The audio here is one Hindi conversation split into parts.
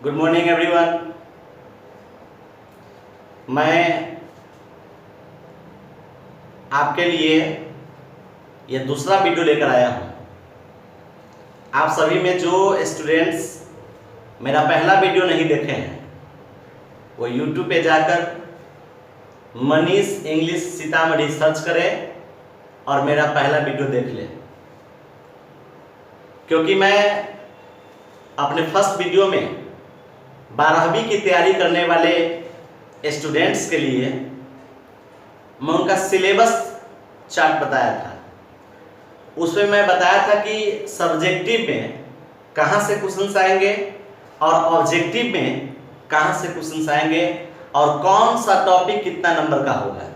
Good morning everyone. मैं आपके लिए ये दूसरा वीडियो लेकर आया हूँ। आप सभी में जो स्टूडेंट्स मेरा पहला वीडियो नहीं देखे हैं वो यूट्यूब पे जाकर मनीष इंग्लिश सीतामढ़ी सर्च करें और मेरा पहला वीडियो देख लें, क्योंकि मैं अपने फर्स्ट वीडियो में 12वीं की तैयारी करने वाले स्टूडेंट्स के लिए मैं उनका सिलेबस चार्ट बताया था। उसमें मैं बताया था कि सब्जेक्टिव में कहाँ से क्वेश्चंस आएंगे और ऑब्जेक्टिव में कहाँ से क्वेश्चंस आएंगे और कौन सा टॉपिक कितना नंबर का होगा।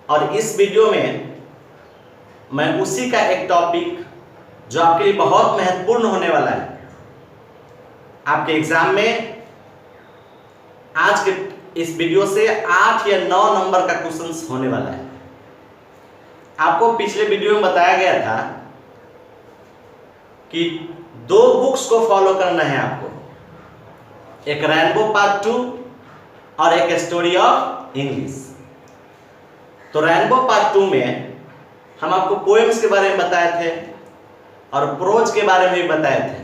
और इस वीडियो में मैं उसी का एक टॉपिक जो आपके लिए बहुत महत्वपूर्ण होने वाला है, आपके एग्जाम में आज के इस वीडियो से 8 या 9 नंबर का क्वेश्चंस होने वाला है। आपको पिछले वीडियो में बताया गया था कि 2 बुक्स को फॉलो करना है आपको, एक रेनबो पार्ट 2 और एक स्टोरी ऑफ इंग्लिश। तो रेनबो पार्ट 2 में हम आपको पोएम्स के बारे में बताए थे और प्रोज के बारे में भी बताए थे।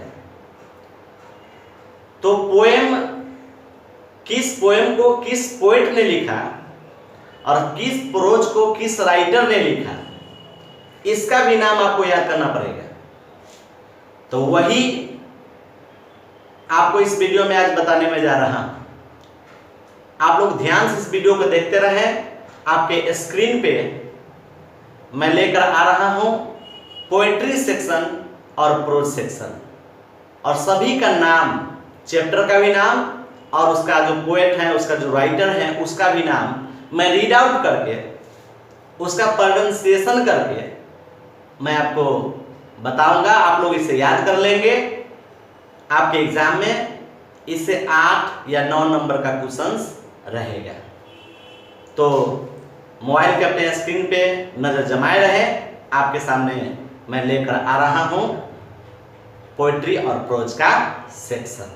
तो किस पोएम को किस पोएट ने लिखा और किस प्रोज को किस राइटर ने लिखा, इसका भी नाम आपको याद करना पड़ेगा। तो वही आपको इस वीडियो में आज बताने में जा रहा हूं। आप लोग ध्यान से इस वीडियो को देखते रहें। आपके स्क्रीन पे मैं लेकर आ रहा हूं पोएट्री सेक्शन और प्रोज सेक्शन, और सभी का नाम, चैप्टर का भी नाम और उसका जो पोएट है, उसका जो राइटर है, उसका भी नाम मैं रीड आउट करके उसका प्रोनाउंसिएशन करके मैं आपको बताऊंगा। आप लोग इसे याद कर लेंगे। आपके एग्जाम में इससे 8 या 9 नंबर का क्वेश्चंस रहेगा। तो मोबाइल के अपने स्क्रीन पे नजर जमाए रहे। आपके सामने मैं लेकर आ रहा हूं पोएट्री और प्रोज का सेक्शन।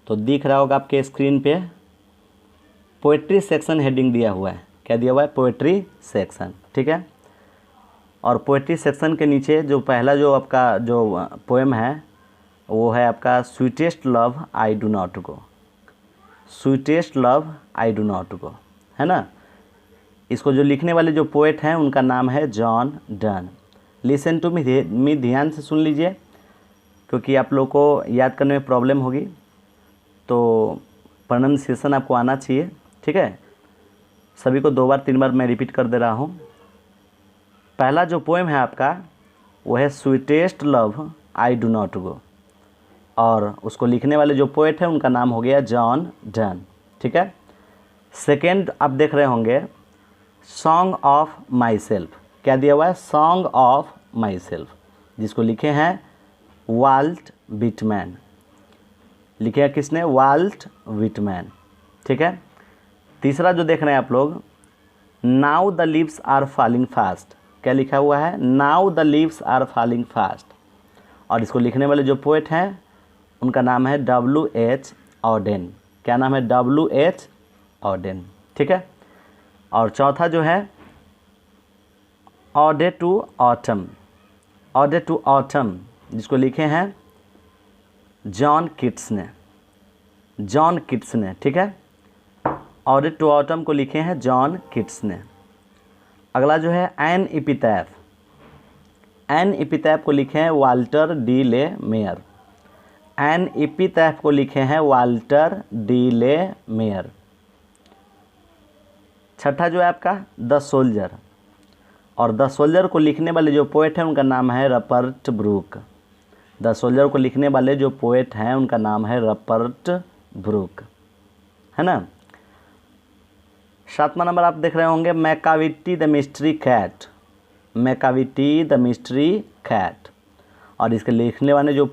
तो दिख रहा होगा आपके स्क्रीन पे पोएट्री सेक्शन हेडिंग दिया हुआ है। क्या दिया हुआ है? Poetry section. ठीक है। और पोएट्री सेक्शन के नीचे जो पहला जो आपका जो पोएम है वो है आपका sweetest love I do not go. Sweetest love I do not go, है ना। इसको जो लिखने वाले जो पोएट हैं उनका नाम है John Donne. Listen to me, ध्यान से सुन लीजिए, क्योंकि आप लोग को याद करने में प्रॉब्लम होगी। तो प्रोनाउंसिएशन आपको आना चाहिए। ठीक है। सभी को 2 बार 3 बार मैं रिपीट कर दे रहा हूँ। पहला जो पोएम है आपका वो है sweetest love I do not गो, और उसको लिखने वाले जो पोएट है उनका नाम हो गया जॉन डन। ठीक है। सेकेंड आप देख रहे होंगे सॉन्ग ऑफ माई सेल्फ। क्या दिया हुआ है? सॉन्ग ऑफ माई सेल्फ, जिसको लिखे हैं वाल्ट विटमैन। लिखे हैं किसने? Walt Whitman. ठीक है। तीसरा जो देख रहे हैं आप लोग, now the leaves are falling fast. क्या लिखा हुआ है? Now the leaves are falling fast, और इसको लिखने वाले जो पोएट हैं उनका नाम है W.H. ऑडेन। क्या नाम है? W.H. ऑडेन। ठीक है। और चौथा जो है ode to autumn. Ode to autumn, जिसको लिखे हैं जॉन किट्स ने। जॉन किट्स ने। ठीक है। ऑडे टू ऑटम को लिखे हैं जॉन किट्स ने। अगला जो है एन एपिटैफ। एन एपिटैफ को लिखे हैं वाल्टर डी ले मेयर। एन एपिटैफ को लिखे हैं वाल्टर डी ले मेयर। छठा जो है आपका द सोल्जर, और द सोल्जर को लिखने वाले जो पोएट हैं उनका नाम है रपर्ट ब्रूक। द सोल्जर को लिखने वाले जो पोएट हैं उनका नाम है रपर्ट ब्रूक, है ना। 7वां नंबर आप देख रहे होंगे Macavity the mystery cat. Macavity the mystery cat, और इसके लिखने वाले जो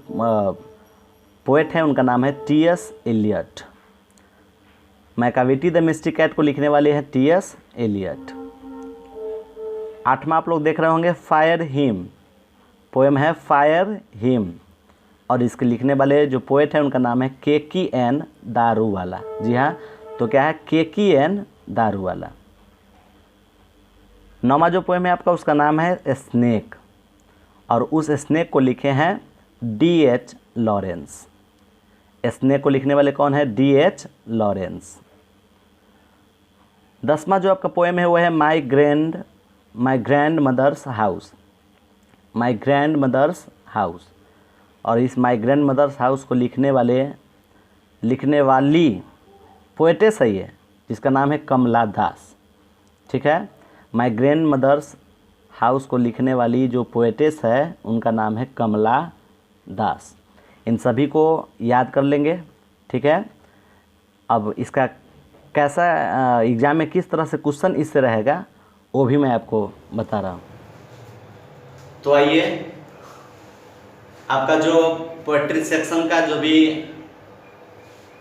पोएट हैं उनका नाम है T.S. Eliot. Macavity the mystery cat को लिखने वाले हैं T.S. एलियट। 8वां आप लोग देख रहे होंगे फायर हिम, पोएम है फायर हिम, और इसके लिखने वाले जो पोएट हैं उनका नाम है KKN दारूवाला। जी हाँ, तो क्या है KKN दारूवाला। 9वां जो पोएम है आपका उसका नाम है स्नेक, और उस स्नेक को लिखे हैं DH लॉरेंस। स्नेक को लिखने वाले कौन है? DH Lawrence. 10वां जो आपका पोएम है वो है my grandmother's house, my grandmother's house, और इस माई ग्रैंड मदर्स हाउस को लिखने वाली पोएटेस है ये, जिसका नाम है कमला दास। ठीक है, माई ग्रैंड मदर्स हाउस को लिखने वाली जो पोएटेस है उनका नाम है कमला दास। इन सभी को याद कर लेंगे। ठीक है, अब इसका कैसा एग्ज़ाम में किस तरह से क्वेश्चन इससे रहेगा वो भी मैं आपको बता रहा हूँ। तो आइए, आपका जो पोएट्री सेक्शन का जो भी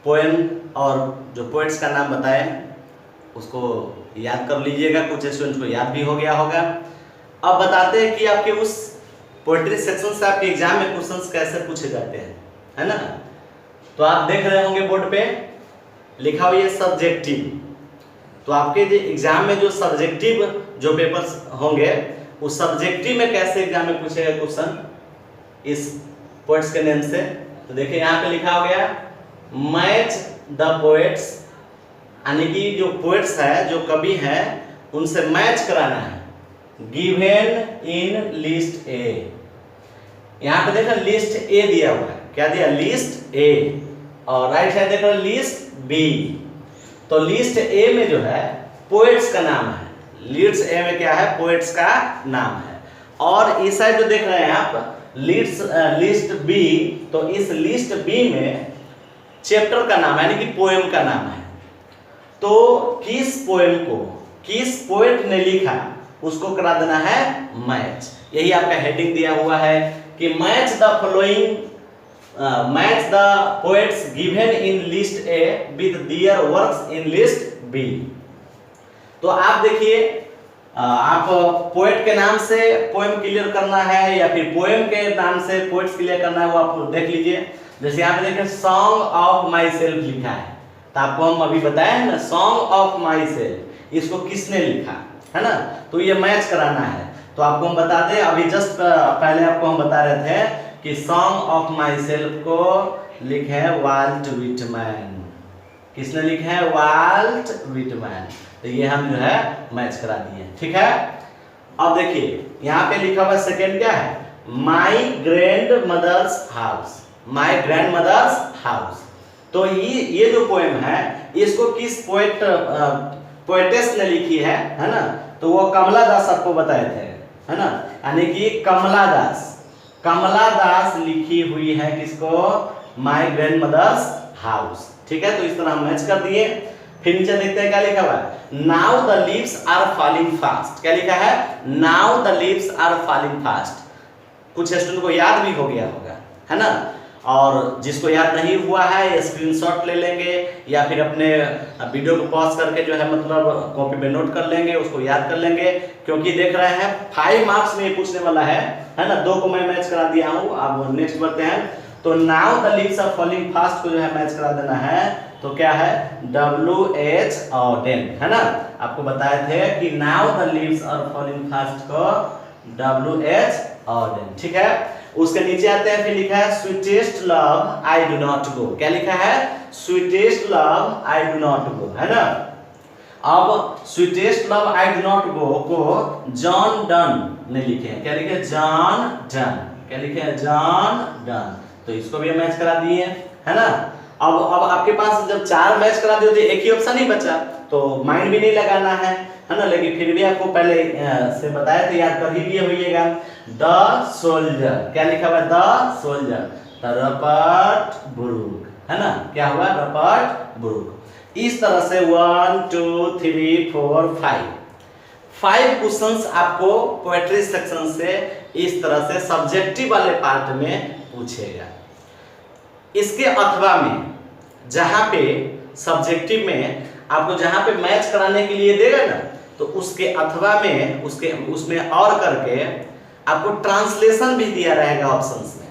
पोएम और जो पोएट्स का नाम बताए उसको याद कर लीजिएगा। कुछ स्टूडेंट्स को याद भी हो गया होगा। अब बताते हैं कि आपके उस पोएट्री सेक्शन से आपके एग्जाम में क्वेश्चंस कैसे पूछे जाते हैं, है ना। तो आप देख रहे होंगे बोर्ड पे लिखा हुआ है सब्जेक्टिव। तो आपके जो एग्जाम में जो सब्जेक्टिव जो पेपर्स होंगे उस सब्जेक्टिव में कैसे एग्जाम में पूछेगा क्वेश्चन इस पोएट्स के नेम से। तो देखिए यहाँ पे लिखा हो गया मैच द पोएट्स, यानी कि जो पोएट्स है जो कवि है उनसे मैच कराना है। गिवन इन लिस्ट ए, यहाँ पे देखा लिस्ट ए दिया हुआ है, क्या दिया? लिस्ट ए, और राइट साइड देखो लिस्ट बी। तो लिस्ट ए में जो है पोएट्स का नाम है, लिस्ट ए में क्या है? पोएट्स का नाम है। और इस साइड जो देख रहे हैं आप लिस्ट बी, तो इस लिस्ट बी में चैप्टर का नाम है, यानी कि पोएम का नाम है। तो किस पोएम को किस पोएट ने लिखा उसको करा देना है मैच। यही आपका हेडिंग दिया हुआ है कि match the following, match the poets given in list A with their works in list B. तो आप देखिए, आप पोएट के नाम से पोएम क्लियर करना है या फिर पोएम के नाम से पोएट्स क्लियर करना है वो आप देख लीजिए। जैसे यहाँ पे देखिए सॉन्ग ऑफ माई सेल्फ लिखा है, तो आपको हम अभी बताए ना सॉन्ग ऑफ माई सेल्फ, इसको किसने लिखा है ना। तो ये मैच कराना है। तो आपको हम बता दें, अभी जस्ट पहले आपको हम बता रहे थे कि सॉन्ग ऑफ माई सेल्फ को लिखे है वाल्ट विटमैन। किसने लिखे है? Walt Whitman. तो ये हम जो है मैच करा दिए। ठीक है, अब देखिए यहाँ पे लिखा हुआ सेकेंड क्या है? My grandmother's house, my grandmother's house. तो ये जो पोएम है इसको किस पोएटेस ने लिखी है ना। तो वो कमला दास आपको बताए थे, है ना, यानी कि कमला दास लिखी हुई है किसको? My grandmother's house. ठीक है, तो इस तरह हम मैच कर दिए। फिर नीचे देखते हैं क्या लिखा हुआ है? Now the leaves are falling fast. क्या लिखा है? Now the leaves are falling fast. कुछ स्टूडेंट को याद भी हो गया होगा, है ना। और जिसको याद नहीं हुआ है स्क्रीनशॉट ले लेंगे या फिर अपने वीडियो को पॉज करके जो है मतलब कॉपी पे नोट कर लेंगे, उसको याद कर लेंगे, क्योंकि देख रहे हैं 5 मार्क्स में ये पूछने वाला है ना। 2 को मैं मैच करा दिया हूँ। अब नेक्स्ट बढ़ते हैं। तो now the leaves are falling fast को जो है मैच करा देना है। तो क्या है? WH ऑर्डेन, है ना। आपको बताए थे कि now the leaves are falling fast को WH ऑर्डेन। ठीक है, उसके नीचे आते हैं, फिर लिखा है sweetest love I do not go. क्या लिखा है? Sweetest love I do not go, है ना। अब sweetest love I do not go को जॉन डन ने लिखे हैं। क्या लिखे? John Donne. क्या लिखे हैं? John Donne. तो इसको भी मैच करा दिए, है ना। अब आपके पास जब 4 मैच करा दिए तो एक ही ऑप्शन ही बचा, तो माइंड भी नहीं लगाना है ना। लेकिन फिर भी आपको पहले से बताया तो याद कर ही लिए होइएगा। द सोल्जर, क्या लिखा हुआ है? द सोल्जर, रपर्ट ब्रूक, है ना। क्या हुआ? रपर्ट ब्रूक। इस तरह से 1 2 3 4 5 क्वेश्चंस आपको पोएट्री सेक्शन से इस तरह से सब्जेक्टिव वाले पार्ट में पूछेगा। इसके अथवा में जहां पे सब्जेक्टिव में आपको जहां पे मैच कराने के लिए देगा ना, तो उसके अथवा में उसके उसमें और करके आपको ट्रांसलेशन भी दिया रहेगा ऑप्शंस में।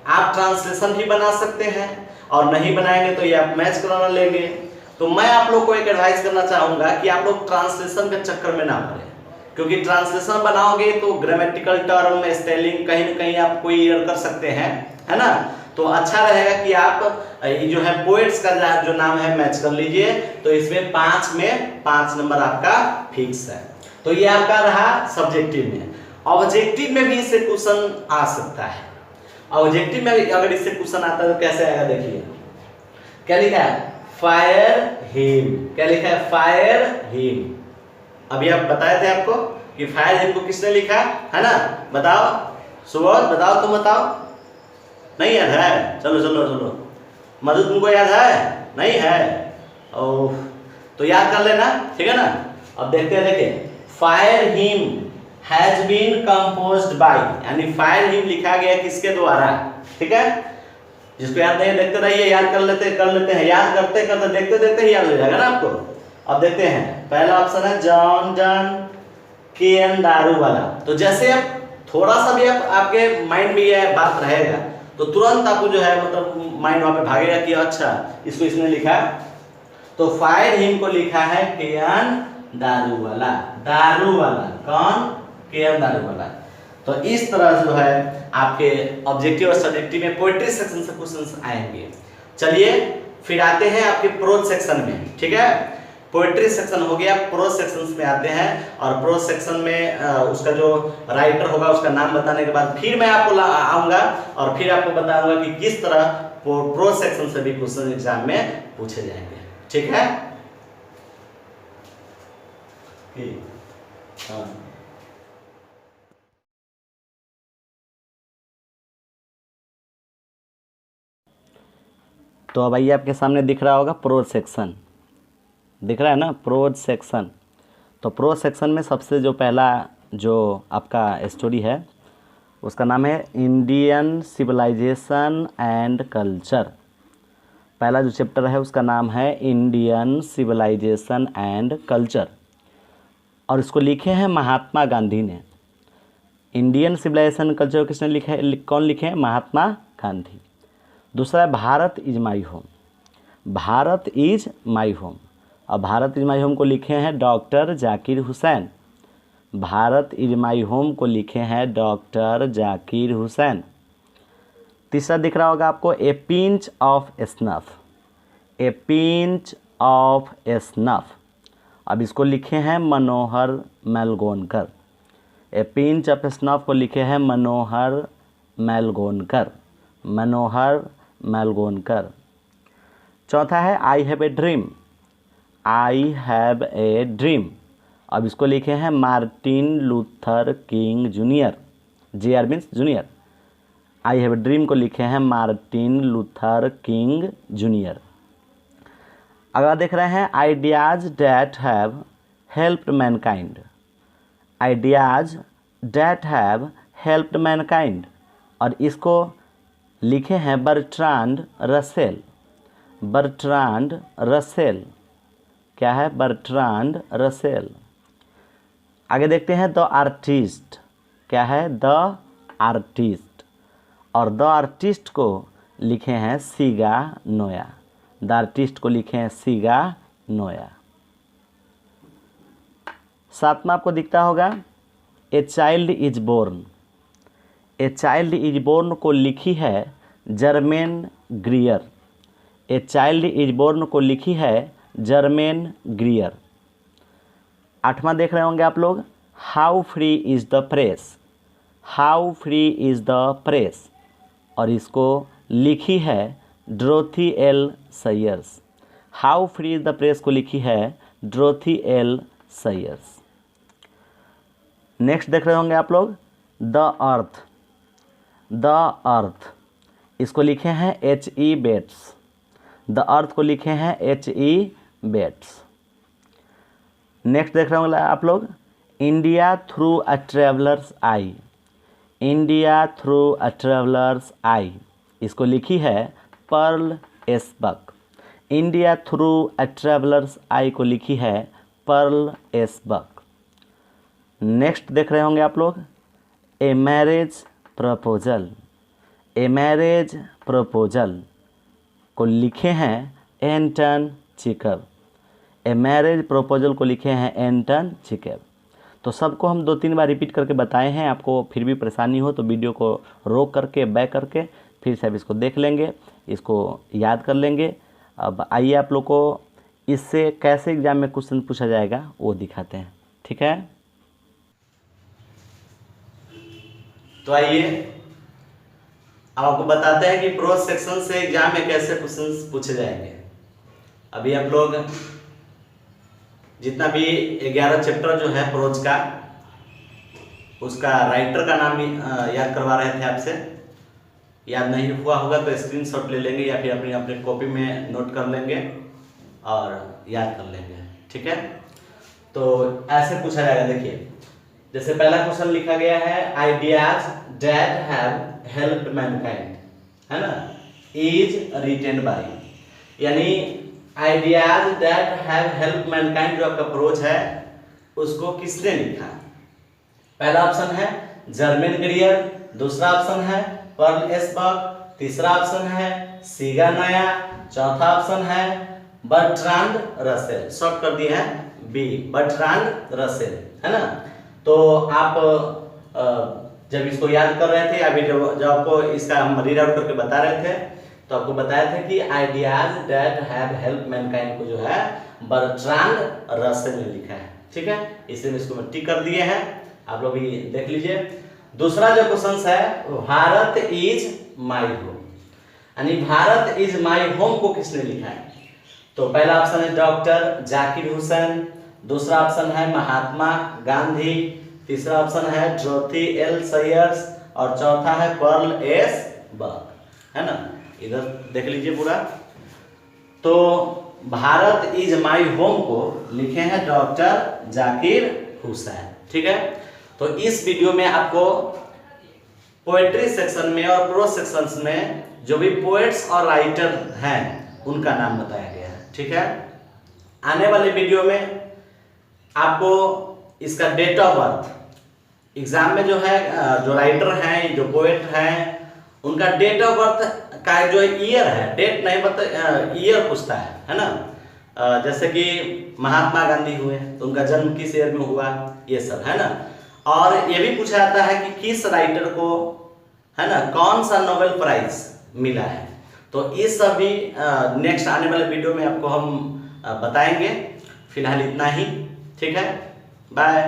आप ट्रांसलेशन भी बना सकते हैं और नहीं बनाएंगे तो ये आप मैच कराना लेंगे। तो मैं आप लोग को एक एडवाइस करना चाहूंगा कि आप लोग ट्रांसलेशन के चक्कर में ना पड़े, क्योंकि ट्रांसलेशन बनाओगे तो ग्रामेटिकल टर्म स्पेलिंग कहीं ना कहीं आप कोई एरर कर सकते हैं, है ना। तो अच्छा रहेगा कि आप ये जो है पोएट्स का जो नाम है मैच कर लीजिए। तो इसमें 5 में 5 नंबर आपका फिक्स है। तो ये आपका रहा सब्जेक्टिव में। ऑब्जेक्टिव में भी इससे क्वेश्चन आ सकता है। ऑब्जेक्टिव में अगर इससे क्वेश्चन आता है तो कैसे आएगा, देखिए क्या लिखा है, फायर हिम। क्या लिखा है, फायर हिम। अभी आप बताए थे आपको कि फायर हिम को किसने लिखा है ना, बताओ सुबोध, बताओ तुम बताओ, नहीं याद है, चलो चलो चलो, मधु तुमको याद है, नहीं है, ओह तो याद कर लेना, ठीक है ना। अब देखते हैं, देखिए fire hymn has been composed by, यानी फायर हिम लिखा गया किसके द्वारा, ठीक है। जिसको याद नहीं देखते रहिए, याद कर लेते हैं, याद करते करते देखते देखते ही याद हो जाएगा ना आपको। अब देखते हैं, पहला ऑप्शन है जॉन के एन दारू वाला। तो जैसे आप थोड़ा सा भी आपके माइंड में ये बात रहेगा तो तुरंत आपको जो है मतलब माइंड वहां पे भागेगा कि अच्छा इसको इसने लिखा। तो फायर हिम को लिखा है के एन दारू वाला। दारू वाला कौन, के एन दारू वाला। तो इस तरह से जो है आपके ऑब्जेक्टिव और सब्जेक्टिव में पोएट्री सेक्शन से क्वेश्चंस आएंगे। चलिए फिर आते हैं आपके प्रोज सेक्शन में, ठीक है। पोएट्री सेक्शन हो गया, प्रोज सेक्शन में आते हैं। और प्रोज सेक्शन में उसका जो राइटर होगा उसका नाम बताने के बाद फिर मैं आपको आऊंगा और फिर आपको बताऊंगा कि किस तरह प्रोज सेक्शन से भी क्वेश्चन एग्जाम में पूछे जाएंगे, ठीक है। हाँ तो अब आइए, आपके सामने दिख रहा होगा प्रोज सेक्शन, दिख रहा है ना, प्रोज सेक्शन। तो प्रोज सेक्शन में सबसे जो पहला जो आपका स्टोरी है उसका नाम है इंडियन सिविलाइजेशन एंड कल्चर। पहला जो चैप्टर है उसका नाम है इंडियन सिविलाइजेशन एंड कल्चर, और इसको लिखे हैं महात्मा गांधी ने। इंडियन सिविलाइजेशन कल्चर किसने लिखा है, कौन लिखे हैं, महात्मा गांधी। दूसरा है Bharat is my home. Bharat is my home, और भारत इज माई होम को लिखे हैं doctor Zakir Hussain. Bharat is my home को लिखे हैं डॉक्टर जाकिर हुसैन। तीसरा दिख रहा होगा आपको ए pinch of snuff. A pinch of snuff, अब इसको लिखे हैं मनोहर मैलगोनकर। ए पिंच ऑफ स्नफ को लिखे हैं मनोहर मैलगोनकर, मनोहर मैलगोनकर। चौथा है I have a dream. I have a dream, अब इसको लिखे हैं Martin Luther king junior. JR means junior. I have a dream को लिखे हैं मार्टिन लूथर किंग जूनियर। अगर देख रहे हैं ideas that have helped Mankind. Ideas that have helped Mankind, और इसको लिखे हैं बर्ट्रांड रसेल। बर्ट्रांड रसेल, क्या है, बर्ट्रांड रसेल। आगे देखते हैं द आर्टिस्ट, क्या है, द आर्टिस्ट, और द आर्टिस्ट को लिखे हैं सीगा नोया। द आर्टिस्ट को लिखे हैं सीगा नोया। सातवां आपको दिखता होगा a child is born. A child is born को लिखी है Germaine Greer. A child is born को लिखी है जर्मेन ग्रियर। आठवां देख रहे होंगे आप लोग, how free is the press. How free is the press, और इसको लिखी है Dorothy L Sayers. How free is the press को लिखी है ड्रोथी एल सैयर्स। नेक्स्ट देख रहे होंगे आप लोग द अर्थ। द अर्थ, इसको लिखे हैं H.E. बेट्स। द अर्थ को लिखे हैं H.E. बेट्स। नेक्स्ट देख रहे होंगे आप लोग India through a traveller's eye. India through a traveller's eye, इसको लिखी है Pearl S Buck. India through a traveller's eye को लिखी है पर्ल एस बक। नेक्स्ट देख रहे होंगे आप लोग, a marriage proposal. A marriage proposal को लिखे हैं एंटन चिकब। ए मैरिज प्रपोजल को लिखे हैं एंटन चिकब। तो सबको हम 2-3 बार रिपीट करके बताए हैं। आपको फिर भी परेशानी हो तो वीडियो को रोक करके बैक करके फिर से अब इसको देख लेंगे, इसको याद कर लेंगे। अब आइए आप लोग को इससे कैसे एग्जाम में क्वेश्चन पूछा जाएगा वो दिखाते हैं, ठीक है। तो आइए अब आपको बताते हैं कि प्रोज सेक्शन से एग्जाम में कैसे क्वेश्चन पूछे जाएंगे। अभी आप लोग जितना भी 11 चैप्टर जो है प्रोज का, उसका राइटर का नाम याद करवा रहे थे आपसे। याद नहीं हुआ होगा तो स्क्रीनशॉट ले लेंगे या फिर अपनी अपने कॉपी में नोट कर लेंगे और याद कर लेंगे, ठीक है। तो ऐसे पूछा जाएगा, देखिए जैसे पहला क्वेश्चन लिखा गया है, ideas that have helped Mankind, है ना, इज रिटेन बाय, यानी ideas that have helped Mankind जो आपका प्रोज है उसको किसने लिखा। पहला ऑप्शन है जर्मेन ग्रियर, दूसरा ऑप्शन है पर्ल एस्बर्ग, तीसरा ऑप्शन है सीगा नया, चौथा ऑप्शन है बर्ट्रांड रसेल। शॉर्ट कर दिए हैं बी, बर्ट्रांड रसेल, है ना। तो आप जब इसको याद कर रहे थे, अभी जब आपको इसका हम रीड आउट करके बता रहे थे तो आपको बताया था कि ideas that have help Mankind को जो है बर्ट्रांड रसेल ने लिखा है, ठीक है। इसलिए इसको मैं टिक कर दिए हैं, आप लोग भी देख लीजिए। दूसरा जो क्वेश्चन है, भारत इज माई होम, यानी भारत इज माई होम को किसने लिखा है। तो पहला ऑप्शन है डॉक्टर जाकिर हुसैन, दूसरा ऑप्शन है महात्मा गांधी, तीसरा ऑप्शन है डोरोथी एल सायर्स और चौथा है पर्ल एस्बर्ग, है ना। इधर देख लीजिए पूरा। तो भारत इज माई होम को लिखे हैं डॉक्टर जाकिर हुसैन, ठीक है। तो इस वीडियो में आपको पोएट्री सेक्शन में और प्रोज सेक्शन में जो भी पोएट्स और राइटर हैं उनका नाम बताया गया है, ठीक है। आने वाले वीडियो में आपको इसका डेट ऑफ बर्थ, एग्जाम में जो है जो राइटर हैं, जो पोएट हैं, उनका डेट ऑफ बर्थ का जो ईयर है, डेट नहीं बता, ईयर पूछता है ना। जैसे कि महात्मा गांधी हुए तो उनका जन्म किस ईयर में हुआ, ये सब, है ना। और ये भी पूछा जाता है कि किस राइटर को, है ना, कौन सा नोबेल प्राइज मिला है। तो ये सब भी नेक्स्ट आने वाले वीडियो में आपको हम बताएंगे। फिलहाल इतना ही, ठीक है, बाय।